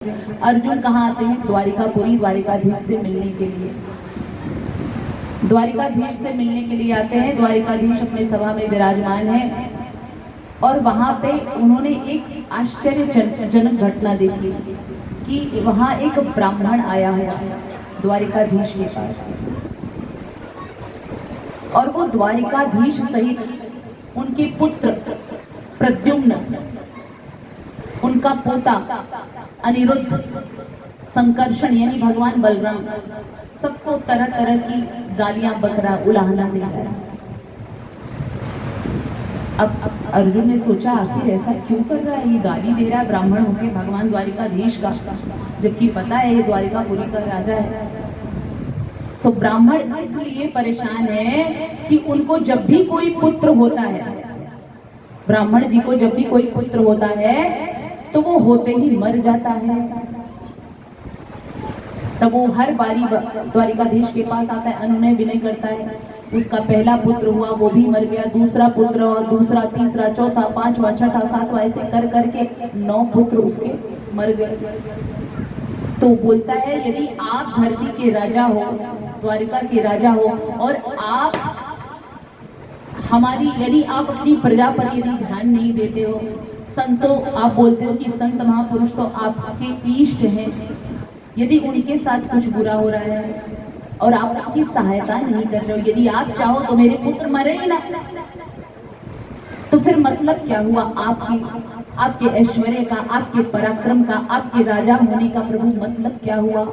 अर्जुन कहाँ आते हैं? द्वारिकापुरी द्वारिकाधीश से मिलने के लिए। द्वारिकाधीश से मिलने के लिए आते हैं। द्वारिकाधीश अपने सभा में विराजमान है और वहां पे उन्होंने एक आश्चर्यजनक घटना देखी कि वहां एक ब्राह्मण आया हुआ द्वारिकाधीश के पास, और वो द्वारिकाधीश सहित उनके पुत्र प्रद्युम्न, उनका पोता अनिरुद्ध, संकर्षण यानी भगवान बलराम, सबको तरह तरह की गालियां बकरा उलाहना दे रहा है। अब अर्जुन ने सोचा आखिर ऐसा क्यों कर रहा है, ये गाली दे रहा है ब्राह्मण होके भगवान द्वारिकाधीश का, जबकि पता है ये द्वारिकापुरी का राजा है। तो ब्राह्मण इसलिए परेशान है कि उनको जब भी कोई पुत्र होता है, ब्राह्मण जी को जब भी कोई पुत्र होता है तो वो होते ही मर जाता है। तब वो हर बारी द्वारिकाधीश के पास आता है, अनुनय विनय करता है। उसका पहला पुत्र हुआ वो भी मर गया, दूसरा पुत्र और दूसरा, तीसरा, चौथा, पांचवा, छठा, सातवां, ऐसे कर करके 9 पुत्र उसके मर गए। तो बोलता है यदि आप धरती के राजा हो, द्वारिका के राजा हो, और आप हमारी, यदि आप अपनी प्रजा पर यदि ध्यान नहीं देते हो, संतों, आप बोलते हो कि संत महापुरुष तो आपके इष्ट हैं, यदि उनके साथ कुछ बुरा हो रहा है और आप उनकी सहायता नहीं कर रहे हो, यदि आप चाहो तो मेरे पुत्र मरे ही ना, तो फिर मतलब क्या हुआ आपके ऐश्वर्य का, आपके पराक्रम का, आपके राजा होने का प्रभु मतलब क्या हुआ?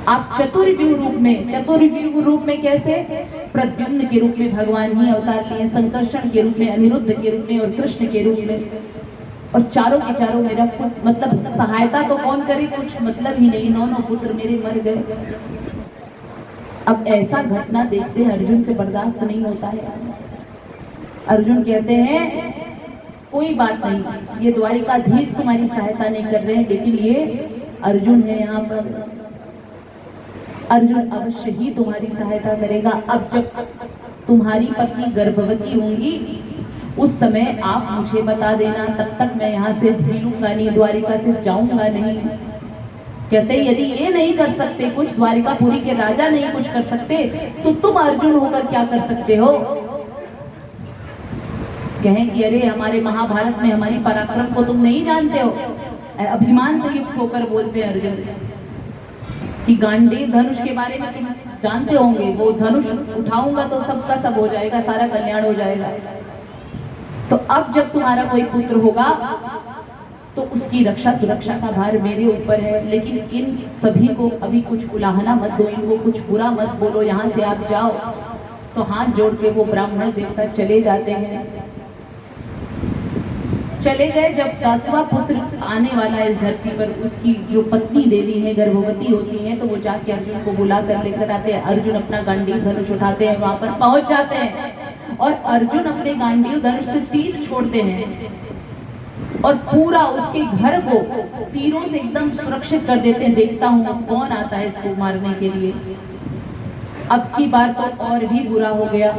आप चतुर्व्यूह रूप में कैसे? प्रद्युम्न के रूप में भगवान ही अवतार लिए, संकर्षण के रूप में, अनिरुद्ध के रूप में और कृष्ण के रूप में, और चारों के चारों मेरा मतलब सहायता तो कौन करे, कुछ मतलब ही नहीं, 9 पुत्र मेरे मर गए। अब ऐसा घटना देखते हैं अर्जुन से बर्दाश्त नहीं होता है। अर्जुन कहते हैं कोई बात नहीं, ये द्वारिकाधीश तुम्हारी सहायता नहीं कर रहे हैं, लेकिन ये अर्जुन है यहाँ पर, अर्जुन अवश्य ही तुम्हारी सहायता करेगा। अब जब तुम्हारी पत्नी गर्भवती होंगी उस समय आप मुझे बता देना, तब तक मैं यहाँ से हिलूंगा नहीं, द्वारिका से जाऊंगा नहीं। कहते यदि ये नहीं कर सकते कुछ, द्वारिकापुरी के राजा नहीं कुछ कर सकते, तो तुम अर्जुन होकर क्या कर सकते हो? कहें कि अरे हमारे महाभारत में हमारी पराक्रम को तुम नहीं जानते हो। अभिमान से युक्त होकर बोलते हैं अर्जुन कि गांडीव धनुष के बारे में तुम जानते होंगे, वो धनुष उठाऊंगा तो सबका सब हो जाएगा, सारा कल्याण हो जाएगा। तो अब जब तुम्हारा कोई पुत्र होगा तो उसकी रक्षा सुरक्षा का भार मेरे ऊपर है, लेकिन इन सभी को अभी कुछ उलाहना मत दो, इनको कुछ बुरा मत बोलो, यहाँ से आप जाओ। तो हाथ जोड़ के वो ब्राह्मण देवता चले जाते हैं। चले गए। जब 10वां पुत्र आने वाला है इस धरती पर, उसकी जो पत्नी देवी है गर्भवती होती है, तो वो जाके अर्जुन को बुला कर लेकर आते हैं। अर्जुन अपना गांडीव धनुष उठाते हैं, वहां पर पहुंच जाते हैं और अर्जुन अपने गांडीव धनुष से तीर छोड़ते हैं और पूरा उसके घर को तीरों से एकदम सुरक्षित कर देते हैं। देखता हूँ कौन आता है इसको मारने के लिए। अब की बार तो और भी बुरा हो गया।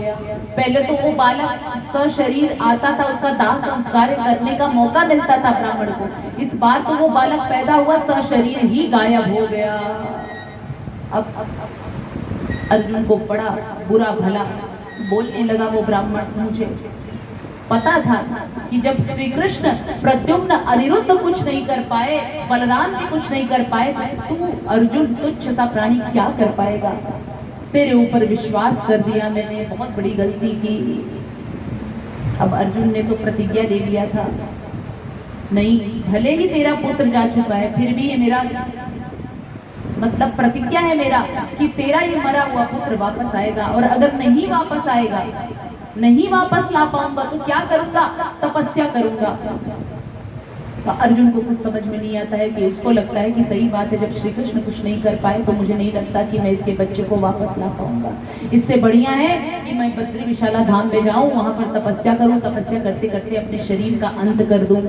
पहले तो वो बालक सशरीर आता था, उसका दाह संस्कार करने का मौका मिलता था ब्राह्मण को। इस बार तो वो बालक पैदा हुआ सशरीर ही गायब हो गया। अब अर्जुन को बड़ा बुरा भला बोलने लगा वो ब्राह्मण। मुझे पता था कि जब श्री कृष्ण प्रद्युम्न अनिरुद्ध कुछ नहीं कर पाए, बलराम भी कुछ नहीं कर पाए, तू अर्जुन तुच्छ सा प्राणी क्या कर पाएगा? तेरे ऊपर विश्वास कर दिया मैंने, बहुत बड़ी गलती की। अब अर्जुन ने तो प्रतिज्ञा ले लिया था, नहीं भले ही तेरा पुत्र जा चुका है, फिर भी ये मेरा मतलब प्रतिज्ञा है मेरा कि तेरा ये मरा हुआ पुत्र वापस आएगा, और अगर नहीं वापस आएगा, नहीं वापस ला पाऊंगा तो क्या करूंगा? तपस्या करूंगा। तो अर्जुन को कुछ समझ में नहीं आता है कि उसको लगता है कि सही बात है, जब श्री कृष्ण कुछ नहीं कर पाए तो मुझे नहीं लगता कि मैं इसके बच्चे को वापस ला पाऊंगा। इससे बढ़िया है कि मैं बद्री विशाला धाम पे जाऊं, वहां पर तपस्या करूं, तपस्या करते करते अपने शरीर का अंत कर दूं।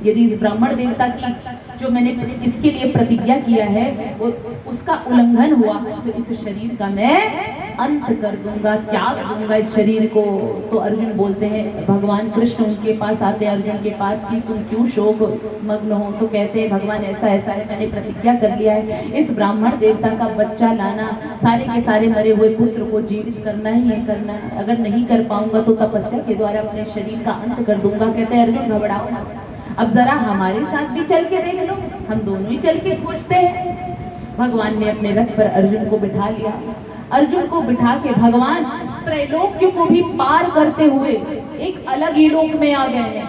यदि इस ब्राह्मण देवता की जो मैंने इसके लिए प्रतिज्ञा किया है वो उसका उल्लंघन हुआ तो इस शरीर का मैं अंत कर दूंगा, त्याग दूंगा इस शरीर को। तो अर्जुन बोलते हैं, भगवान कृष्ण उनके पास आते हैं अर्जुन के पास कि तुम क्यों शोक मग्न हो। तो कहते हैं भगवान ऐसा ऐसा है, मैंने प्रतिज्ञा कर लिया है इस ब्राह्मण देवता का बच्चा लाना, सारे के सारे मरे हुए पुत्र को जीवित करना ही है करना है। अगर नहीं कर पाऊंगा तो तपस्या के द्वारा अपने शरीर का अंत कर दूंगा। कहते हैं अर्जुन घबराओ ना, अब जरा हमारे साथ भी चल के देख लो, हम दोनों ही चल के खोजते हैं। भगवान ने अपने रथ पर अर्जुन को बिठा लिया। अर्जुन को बिठा के भगवान त्रैलोक्य को भी पार करते हुए एक अलग ही लोक में आ गए हैं,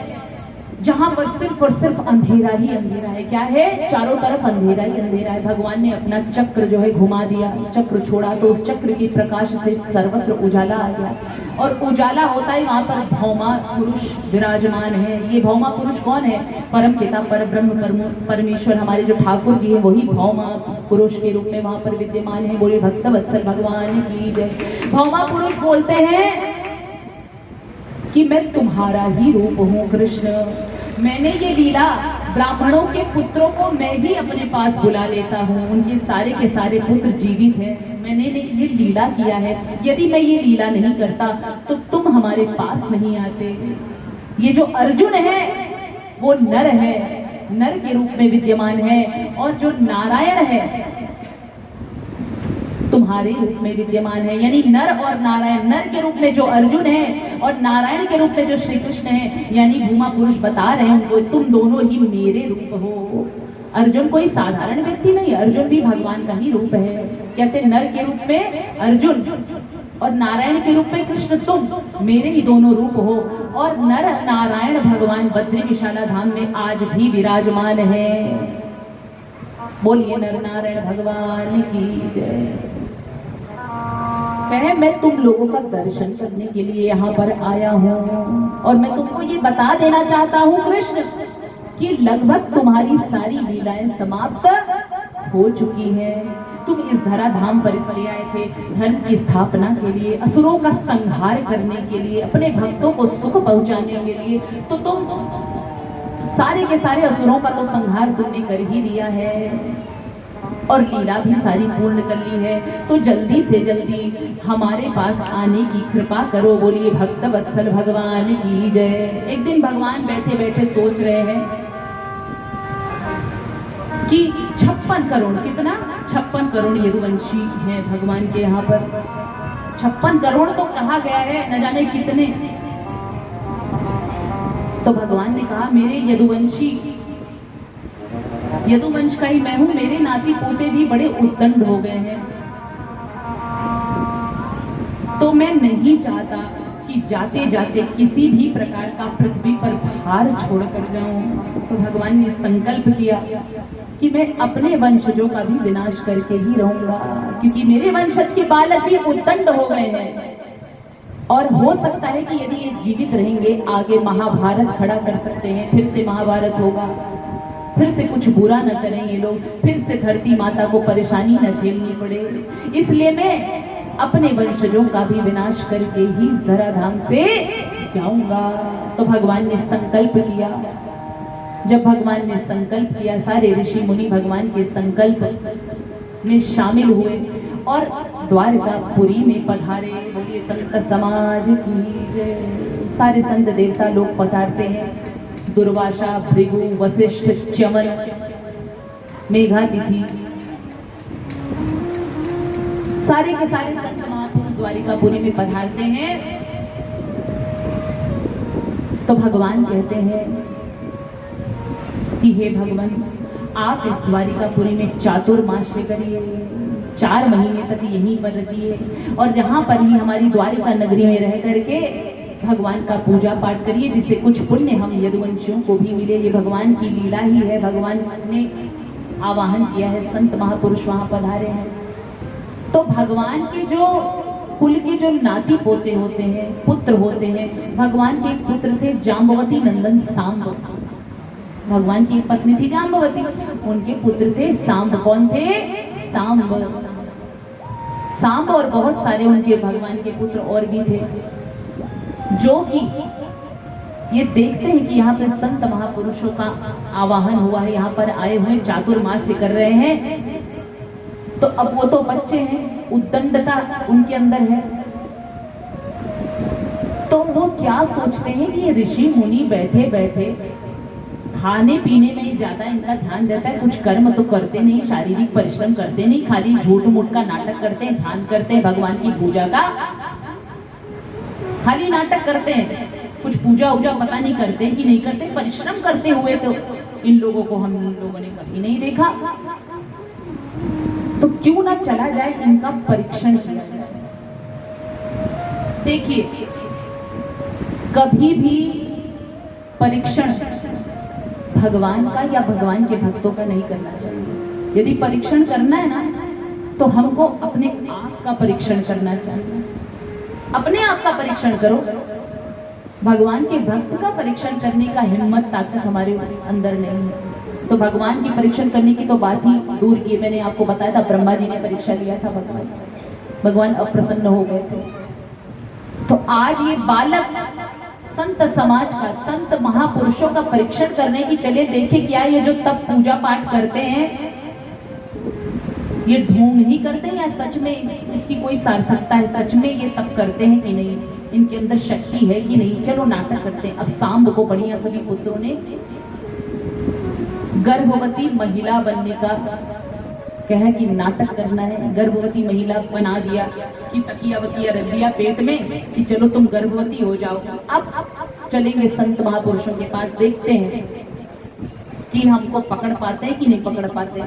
जहां पर सिर्फ और सिर्फ अंधेरा ही अंधेरा है। क्या है? चारों तरफ अंधेरा ही अंधेरा है। भगवान ने अपना चक्र जो है घुमा दिया, चक्र छोड़ा तो उस चक्र के प्रकाश से सर्वत्र उजाला आ गया। और उजाला होता है वहां पर भौमा पुरुष विराजमान है। ये भौमा पुरुष कौन है? परम पिता पर ब्रह्म परमेश्वर हमारे जो ठाकुर जी है वही भौमा पुरुष के रूप में वहां पर विद्यमान है। बोले भक्त वत्सल भगवान की जय। भौमा पुरुष बोलते हैं कि मैं तुम्हारा ही रूप हूँ कृष्ण। मैंने ये लीला ब्राह्मणों के पुत्रों को मैं ही अपने पास बुला लेता हूँ, उनके सारे के सारे पुत्र जीवित हैं। मैंने ये लीला किया है, यदि मैं ये लीला नहीं करता तो तुम हमारे पास नहीं आते। ये जो अर्जुन है वो नर है, नर के रूप में विद्यमान है, और जो नारायण है तुम्हारे रूप में विद्यमान है। यानी नर और नारायण, नर के रूप में जो अर्जुन है और नारायण के रूप में जो श्री कृष्ण है, यानी भूमा पुरुष बता रहे हैं तुम दोनों ही मेरे रूप हो। अर्जुन कोई साधारण व्यक्ति नहीं, अर्जुन भी भगवान का ही रूप है। कहते नर के रूप में अर्जुन और नारायण के रूप में कृष्ण, तुम मेरे ही दोनों रूप हो। और नर नारायण भगवान बद्री विशाला धाम में आज भी विराजमान है। बोलिए नर नारायण भगवान की जय। कहे मैं तुम लोगों का दर्शन करने के लिए यहाँ पर आया हूँ, और मैं तुमको ये बता देना चाहता हूँ कृष्ण कि लगभग तुम्हारी सारी लीलाएं समाप्त हो चुकी है। तुम इस धरा धाम पर इसलिए आए थे धर्म की स्थापना के लिए, असुरों का संहार करने के लिए, अपने भक्तों को सुख पहुंचाने के लिए। तो तुम सारे के सारे असुरों का तो संहार तुमने कर ही दिया है और लीला भी सारी पूर्ण कर ली है। तो जल्दी से जल्दी हमारे पास आने की कृपा करो। बोलिए भक्त वत्सल भगवान की जय। एक दिन भगवान बैठे बैठे सोच रहे हैं कि 56 करोड़, कितना 56 करोड़ यदुवंशी हैं भगवान के यहाँ पर। 56 करोड़ तो कहा गया है, न जाने कितने। तो भगवान ने कहा मेरे यदुवंश का ही मैं हूं, मेरे नाती पोते भी बड़े उद्दंड हो गए हैं। तो मैं नहीं चाहता कि जाते जाते किसी भी प्रकार का पृथ्वी पर भार छोड़कर जाऊं। तो भगवान ने संकल्प किया कि मैं अपने वंशजों का भी विनाश करके ही रहूंगा, क्योंकि मेरे वंशज के बालक भी उद्दंड हो गए हैं। और हो सकता है कि यदि ये जीवित रहेंगे आगे महाभारत खड़ा कर सकते हैं, फिर से महाभारत होगा, फिर से कुछ बुरा न करें ये लोग, फिर से धरती माता को परेशानी न झेलनी पड़े। इसलिए मैं अपने वंशजों का भी विनाश करके ही इस धराधाम से जाऊंगा। तो भगवान ने संकल्प किया। जब भगवान ने संकल्प किया, सारे ऋषि मुनि भगवान के संकल्प में शामिल हुए और द्वारकापुरी में पधारे। बोलिए संत समाज की जय। सारे संत देवता लोग पधारते हैं। दुर्वासा, भृगु, वशिष्ठ, च्यवन, मेघातिथि, सारे के सारे संत महापुरुष द्वारिकापुरी में पधारते हैं। तो भगवान कहते हैं कि हे भगवान, आप इस द्वारिकापुरी में चातुर्मास्य करिए, 4 महीने तक यहीं पर रहिए और यहाँ पर ही हमारी द्वारिका नगरी में रह करके भगवान का पूजा पाठ करिए, जिससे कुछ पुण्य हम यदुवंशियों को भी मिले। ये भगवान की लीला ही है, भगवान ने आवाहन किया है, संत महापुरुष वहां पधारे हैं। तो भगवान के जो कुल के जो नाती पोते होते हैं, पुत्र होते हैं, भगवान के एक पुत्र थे जाम्बवती नंदन सांब। भगवान की पत्नी थी जाम्बवती, उनके पुत्र थे सांब। कौन थे? सांब। सांब और बहुत सारे उनके भगवान के पुत्र और भी थे, जो कि ये देखते हैं कि यहाँ पर संत महापुरुषों का आवाहन हुआ है, यहाँ पर आए हुए चातुर्मास्य कर रहे हैं। तो अब वो तो बच्चे हैं, उद्दंडता उनके अंदर है, तो वो क्या सोचते हैं कि ये ऋषि मुनि बैठे बैठे खाने पीने में ही ज्यादा इनका ध्यान रहता है, कुछ कर्म तो करते नहीं, शारीरिक परिश्रम करते नहीं, खाली झूठ मूठ का नाटक करते हैं, ध्यान करते हैं भगवान की पूजा का, खाली नाटक करते हैं, कुछ पूजा उजा पता नहीं करते कि नहीं करते, परिश्रम करते हुए तो इन लोगों को हम लोगों ने कभी नहीं देखा। तो क्यों ना चला जाए इनका परीक्षण किया जाए। देखिए, कभी भी परीक्षण भगवान का या भगवान के भक्तों का नहीं करना चाहिए। यदि परीक्षण करना है ना, तो हमको अपने आप का परीक्षण करना चाहिए। अपने आप का परीक्षण करो, भगवान के भक्त का परीक्षण करने का हिम्मत ताकत हमारे अंदर नहीं है। तो भगवान की परीक्षण करने की तो बात ही दूर की। मैंने आपको बताया था, ब्रह्मा जी ने परीक्षा लिया था, भगवान अप्रसन्न हो गए थे। तो आज ये बालक संत समाज का, संत महापुरुषों का परीक्षण करने की चले देखे क्या ये जो तप पूजा पाठ करते हैं, ये ढोंग ही करते हैं या सच में इसकी कोई सार्थकता है, सच में ये तप करते हैं कि नहीं, इनके अंदर शक्ति है कि नहीं। चलो नाटक करते हैं। अब सांब को बढ़िया सभी पुत्रों ने गर्भवती महिला बनने का कहा कि नाटक करना है, गर्भवती महिला बना दिया कि तकिया वकिया रख दिया पेट में कि चलो तुम गर्भवती हो जाओ। अब चलेंगे संत महापुरुषों के पास, देखते हैं कि हमको पकड़ पाते हैं कि नहीं पकड़ पाते,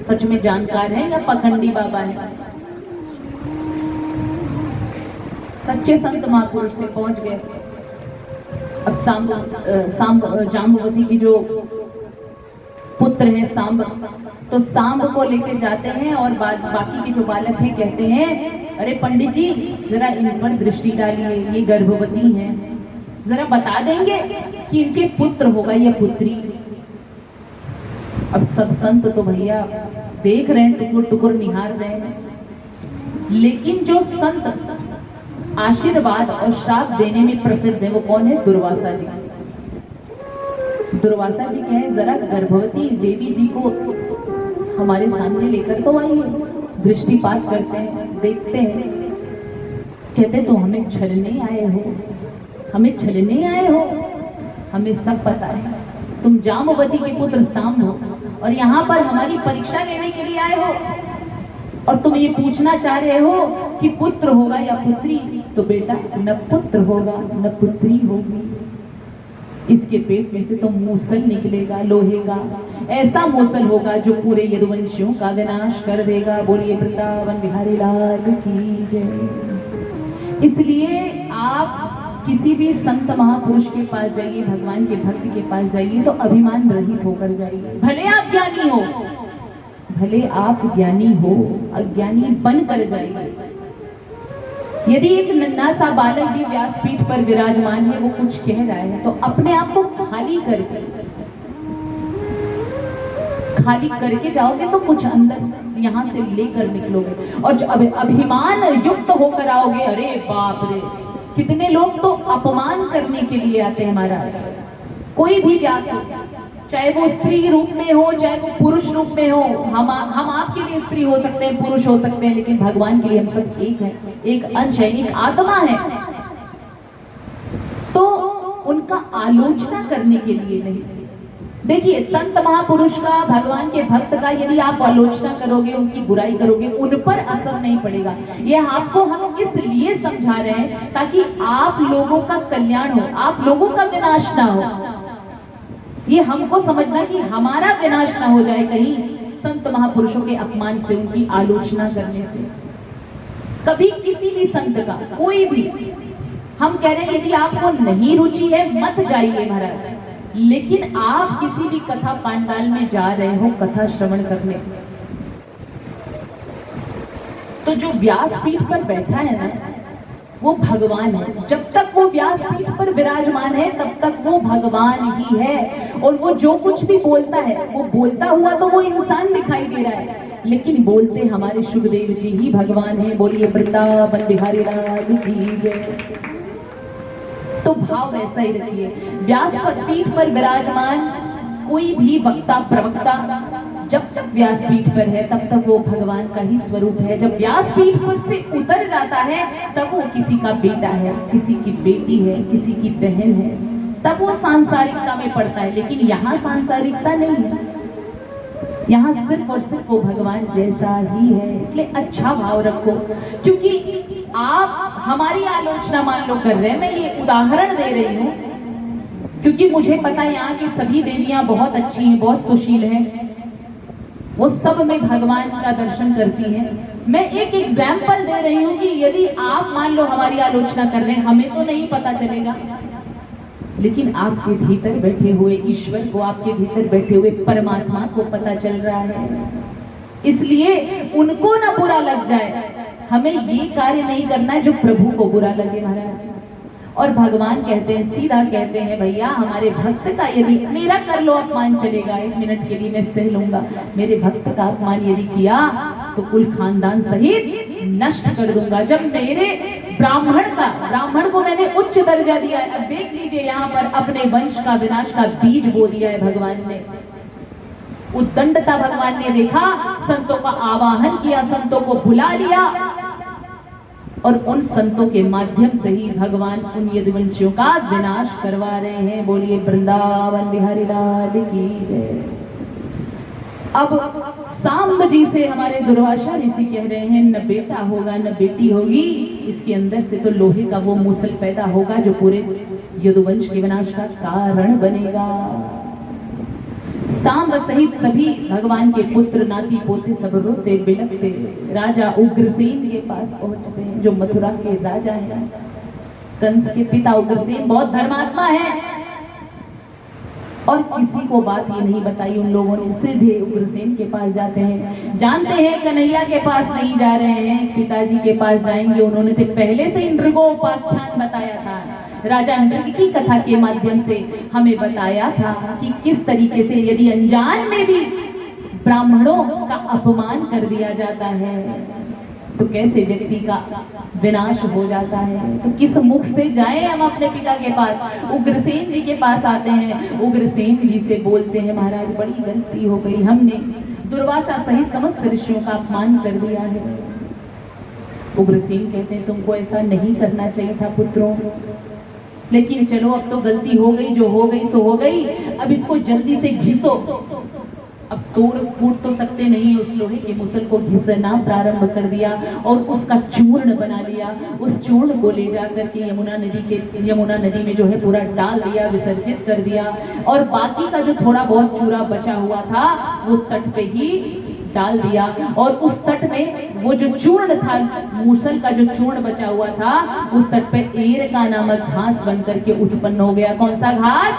सच में जानकार है या पखंडी बाबा है। सच्चे संत महापुरुष में पहुंच गए। अब जाम्बवती की जो पुत्र है सांब, तो सांब को लेके जाते हैं और बाकी के जो बालक हैं कहते हैं, अरे पंडित जी जरा इन पर दृष्टि डालिए, ये गर्भवती हैं, जरा बता देंगे कि इनके पुत्र होगा या पुत्री। अब सब संत तो भैया देख रहे हैं, टुकुर टुकुर निहार रहे हैं, लेकिन जो संत आशीर्वाद और श्राप देने में प्रसिद्ध है वो कौन है? दुर्वासा जी। दुर्वासा जी कहे जरा गर्भवती देवी जी को हमारे सामने लेकर तो आइए, दृष्टिपात करते हैं, देखते हैं। कहते तो हमें छलने आए हो, हमें छलने आए हो, हमें सब पता है, तुम जाम्बवती के पुत्र सांब हो और यहाँ पर हमारी परीक्षा लेने के लिए आए हो, और तुम ये पूछना चाह रहे हो कि पुत्र होगा या पुत्री। तो बेटा न पुत्र होगा न पुत्री होगी, इसके पेट में से तो मूसल निकलेगा लोहे का, ऐसा मूसल होगा जो पूरे यदुवंशियों का विनाश कर देगा। बोलिए वृंदावन बिहारी लाल की जय। इसलिए आप किसी भी संत महापुरुष के पास जाइए, भगवान के भक्त के पास जाइए, तो अभिमान रहित होकर जाइए। भले आप ज्ञानी हो, भले आप ज्ञानी हो, अज्ञानी बनकर जाइए। यदि एक नन्हा सा बालक भी व्यासपीठ पर विराजमान है, वो कुछ कह रहा है, तो अपने आप को खाली करके जाओगे तो कुछ अंदर यहाँ से लेकर निकलोगे। और जब अभिमान युक्त होकर आओगे, अरे बाप रे, कितने लोग तो अपमान करने के लिए आते हैं महाराज। कोई भी व्यास हो, चाहे वो स्त्री रूप में हो चाहे वो पुरुष रूप में हो, हम आपके लिए स्त्री हो सकते हैं, पुरुष हो सकते हैं, लेकिन भगवान के लिए हम सब एक है, एक अंश है, एक आत्मा है। तो उनका आलोचना करने के लिए नहीं। देखिए, संत महापुरुष का, भगवान के भक्त का यदि आप आलोचना करोगे, उनकी बुराई करोगे, उन पर असर नहीं पड़ेगा। ये आपको हम इसलिए समझा रहे हैं ताकि आप लोगों का कल्याण हो, आप लोगों का विनाश ना हो। ये हमको समझना कि हमारा विनाश ना हो जाए कहीं संत महापुरुषों के अपमान से, उनकी आलोचना करने से। कभी किसी भी संत का, कोई भी, हम कह रहे हैं यदि आपको नहीं रुचि है मत जाइए महाराज, लेकिन आप किसी भी कथा पांडाल में जा रहे हो कथा श्रवण करने, तो जो व्यासपीठ पर बैठा है ना, वो भगवान है। जब तक वो व्यासपीठ पर विराजमान है तब तक वो भगवान ही है। और वो जो कुछ भी बोलता है, वो बोलता हुआ तो वो इंसान दिखाई दे रहा है, लेकिन बोलते हमारे सुखदेव जी ही भगवान है। बोलिए वृंदावन बिहारी लाल की जय। तो भाव वैसा ही रखिए। व्यासपीठ पर विराजमान कोई भी वक्ता प्रवक्ता जब जब व्यासपीठ पर है तब तब वो भगवान का ही स्वरूप है। जब व्यासपीठ पर से उतर जाता है तब वो किसी का बेटा है, किसी की बेटी है, किसी की बहन है, तब वो सांसारिकता में पड़ता है। लेकिन यहाँ सांसारिकता नहीं है, यहाँ सिर्फ और सिर्फ वो भगवान जैसा ही है। इसलिए अच्छा भाव रखो, क्योंकि आप हमारी आलोचना मान लो कर रहे हैं, मैं ये उदाहरण दे रही हूँ क्योंकि मुझे पता है यहाँ की सभी देवियां बहुत अच्छी हैं, बहुत सुशील हैं, वो सब में भगवान का दर्शन करती हैं। मैं एक एग्जाम्पल दे रही हूँ कि यदि आप मान लो हमारी आलोचना कर रहे हैं, हमें तो नहीं पता चलेगा, लेकिन आपके भीतर बैठे हुए ईश्वर को, आपके भीतर बैठे हुए परमात्मा को पता चल रहा है। इसलिए उनको ना बुरा लग जाए, हमें ये कार्य नहीं करना है जो प्रभु को बुरा लगे महाराज। और भगवान कहते हैं, सीधा कहते हैं, भैया हमारे भक्त का यदि मेरा कर लो अपमान चलेगा, 1 मिनट के लिए मैं सह लूंगा, मेरे भक्त का अपमान यदि किया तो कुल खानदान सहित नष्ट कर दूंगा। जब मेरे ब्राह्मण को मैंने उच्च दर्जा दिया है, अब देख लीजिए यहाँ पर अपने वंश का विनाश का बीज बो दिया है भगवान ने। उद्दंडता भगवान ने देखा, संतों का आवाहन किया, संतों को बुला लिया और उन संतों के माध्यम से ही भगवान उन यदुवंशियों का विनाश करवा रहे हैं। बोलिए वृंदावन बिहारी लाल की जय। अब सांब जी से हमारे दुर्वासा ऋषि कह रहे हैं, न बेटा होगा न बेटी होगी, इसके अंदर से तो लोहे का वो मूसल पैदा होगा जो पूरे यदुवंश के विनाश का कारण बनेगा। सांब सहित सभी भगवान के पुत्र नाती पोते सब रोते बिलखते राजा उग्रसेन के पास पहुंचते हैं, जो मथुरा के राजा हैं। कंस के पिता उग्रसेन बहुत धर्मात्मा है और किसी को बात ये नहीं बताई उन लोगों ने। सीधे उग्रसेन के पास जाते हैं, जानते हैं कन्हैया के पास नहीं जा रहे हैं, पिताजी के पास जाएंगे। उन्होंने तो पहले से नृगोपाख्यान बताया था, राजा नृग की कथा के माध्यम से हमें बताया था कि किस तरीके से यदि अनजान में भी ब्राह्मणों का अपमान कर दिया जाता है तो कैसे व्यक्ति का विनाश हो जाता है। तो किस मुख से जाएं हम अपने पिता के पास। उग्रसेन जी के पास आते हैं, उग्रसेन जी से बोलते हैं, महाराज बड़ी गलती हो गई, हमने दुर्वासा सहित समस्त ऋषियों का अपमान कर दिया है। उग्रसेन कहते हैं, तुमको ऐसा नहीं करना चाहिए था पुत्रों, लेकिन चलो अब तो गलती हो गई, जो हो गई सो हो गई, अब इसको जल्दी से घिसो। अब तोड़ फूट तो सकते नहीं, उस लोहे के मुसल को घिसना प्रारंभ कर दिया और उसका चूर्ण बना लिया। उस चूर्ण को ले जाकर के यमुना नदी में जो है पूरा डाल दिया, विसर्जित कर दिया। और बाकी का जो थोड़ा बहुत चूरा बचा हुआ था वो तट पे ही डाल दिया। और उस तट में वो जो चूर्ण था, मूसल का जो चूर्ण बचा हुआ था, उस तट पे एर का नामक घास बन करके उत्पन्न हो गया। कौन सा घास?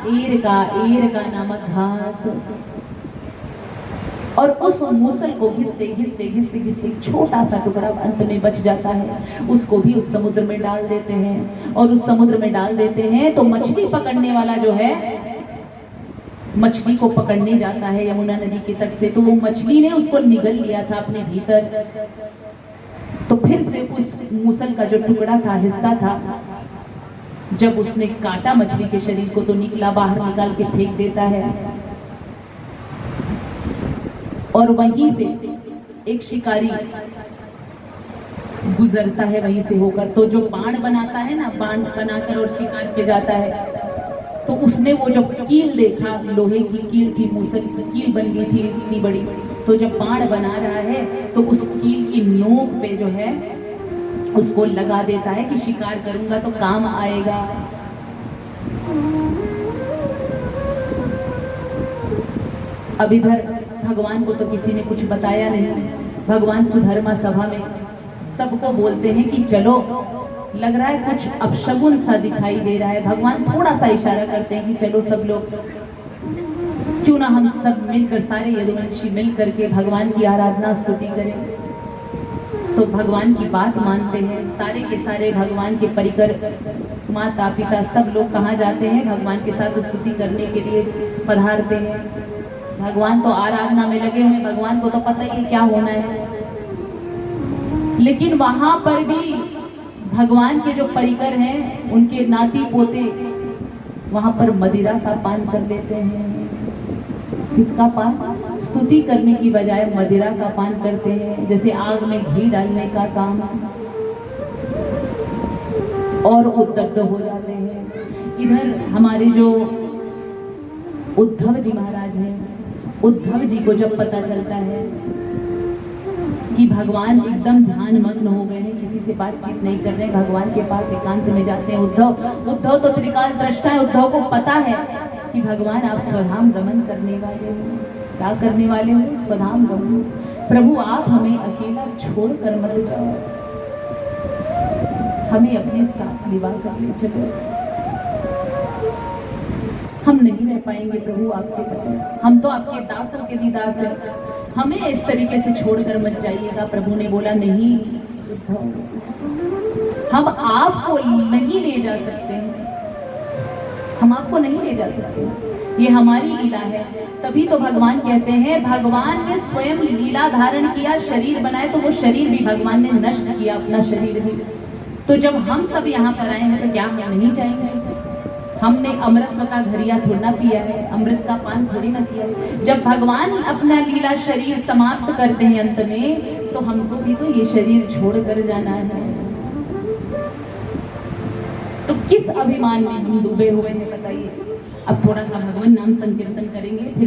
एर का नामक घास। और उस मूसल को घिसते घिसते घिसते घिसते छोटा सा टुकड़ा अंत में बच जाता है, उसको भी उस समुद्र में डाल देते हैं। और उस समुद्र में डाल देते हैं तो मछली पकड़ने वाला जो है, मछली को पकड़ने जाता है यमुना नदी के तट से, तो वो मछली ने उसको निगल लिया था अपने भीतर। तो फिर से उस मूसल का जो टुकड़ा था, हिस्सा था, जब उसने काटा मछली के शरीर को तो निकला, बाहर निकाल के फेंक देता है। और वहीं पे एक शिकारी गुजरता है वहीं से होकर, तो जो बाण बनाता है ना, बाण बनाकर और शिकार पे जाता है, तो उसने वो जब कील देखा, लोहे की कील थी, मूसल की कील बन गई थी इतनी बड़ी, तो जब बाण बना रहा है तो उस कील की नोक पे जो है उसको लगा देता है कि शिकार करूंगा तो काम आएगा। अब इधर भगवान को तो किसी ने कुछ बताया नहीं। भगवान सुधर्मा सभा में सबको बोलते हैं कि चलो, लग रहा है कुछ अपशगुन सा दिखाई दे रहा है। भगवान थोड़ा सा इशारा करते हैं कि चलो सब लोग, क्यों ना हम सब मिलकर, सारे यदुवंशी मिल करके भगवान की आराधना स्तुति करें। तो भगवान की बात मानते हैं, सारे के सारे भगवान के परिकर, माता पिता सब लोग कहाँ जाते हैं, भगवान के साथ स्तुति करने के लिए पधारते हैं। भगवान तो आराधना में लगे हुए, भगवान को तो पता ही है क्या होना है। लेकिन वहां पर भी भगवान के जो परिकर हैं, उनके नाती पोते वहां पर मदिरा का पान कर लेते हैं। किसका पान? स्तुति करने की बजाय मदिरा का पान करते हैं, जैसे आग में घी डालने का काम, और उद्दग्ध हो जाते हैं। इधर हमारे जो उद्धव जी महाराज हैं, उद्धव जी को जब पता चलता है कि भगवान एकदम ध्यान मग्न हो गए हैं, किसी से बातचीत नहीं कर रहे हैं, भगवान के पास एकांत में जाते हैं। उद्धव तो त्रिकाल दृष्टा है, उद्धव को पता है कि भगवान आप स्वधाम गमन करने वाले हो। क्या करने वाले हो? स्वधाम गमन। प्रभु आप हमें अकेला छोड़कर मत जाओ, हमें अपने साथ विवाह कर ले चलो। हम नहीं रह पाएंगे प्रभु आपके पति, हम तो आपके दासों के भी दास हैं, हमें इस तरीके से छोड़कर मत जाइएगा। प्रभु ने बोला नहीं उद्धव, हम आपको नहीं ले जा सकते, हम आपको नहीं ले जा सकते, ये हमारी लीला है। तभी तो भगवान कहते हैं, भगवान ने स्वयं लीला धारण किया, शरीर बनाए, तो वो शरीर भी भगवान ने नष्ट किया, अपना शरीर भी। तो जब हम सब यहाँ पर आए हैं तो क्या हम नहीं जाएंगे? हमने अमृत का घरिया थोड़ा ना पिया है, अमृत का पान थोड़ी ना किया है। जब भगवान अपना लीला शरीर समाप्त करते हैं अंत में, तो हमको भी तो ये शरीर छोड़ कर जाना है। तो किस अभिमान में हम डूबे हुए हैं बताइए। अब थोड़ा सा भगवान नाम संकीर्तन करेंगे, फिर